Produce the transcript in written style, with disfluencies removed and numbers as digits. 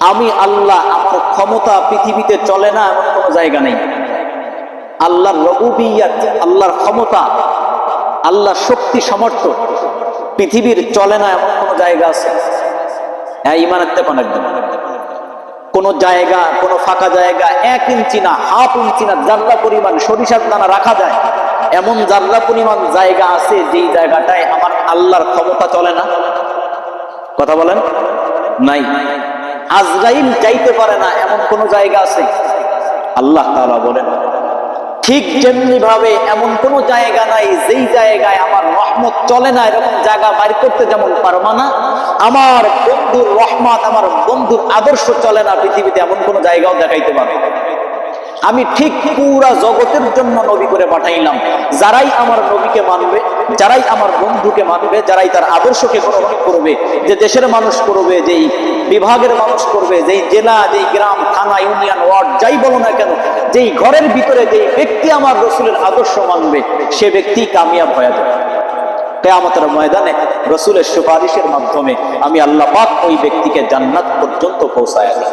আমি আল্লাহ, আমার ক্ষমতা পৃথিবীতে চলে না এমন কোনো জায়গা নেই। আল্লাহর রুবুবিয়্যাত, আল্লাহর ক্ষমতা, আল্লাহর শক্তি সামর্থ্য পৃথিবীর চলে না এমন কোনো জায়গা আছে? হ্যাঁ, ঈমানের থেকে অনেক কোন জায়গা, কোন ফাঁকা জায়গা 1 ইঞ্চি না, হাফ ইঞ্চি না, জাররা পরিমাণ সরিষার দানা রাখা যায় এমন জাররা পরিমাণ জায়গা আছে যেই জায়গাটায় আমার আল্লাহর ক্ষমতা চলে না? কথা বলেন, নাই। আজরাইল যাইতে পারে না এমন কোন জায়গা আছে? আল্লাহ তাআলা বলেন ঠিক যেমনি ভাবে এমন কোন জায়গা নাই যেই জায়গায় আমার রহমত চলে না, এরকম জায়গা বাইর করতে যেমন পারবা না, আমার বন্ধুর রহমত, আমার বন্ধুর আদর্শ চলে না পৃথিবীতে এমন কোন জায়গাও দেখাইতে পারবে। আমি ঠিক পুরা জগতের জন্য নবী করে পাঠাইলাম। যারাই আমার নবীকে মানবে, যারাই আমার বন্ধুকে মানবে, যারাই তার আদর্শকে গ্রহণ করবে, যে দেশের মানুষ করবে, যেই বিভাগের মানুষ করবে, যেই জেলা, যেই গ্রাম, থানা, ইউনিয়ন, ওয়ার্ড যাই বলো না কেন, যেই ঘরের ভিতরে যেই ব্যক্তি আমার রাসূলের আদর্শ মানবে, সে ব্যক্তি কামিয়াব হয়ে যাবে। কিয়ামতের ময়দানে রাসূলের সুপারিশের মাধ্যমে আমি আল্লাহ পাক ওই ব্যক্তিকে জান্নাত পর্যন্ত পৌঁছায় দেব।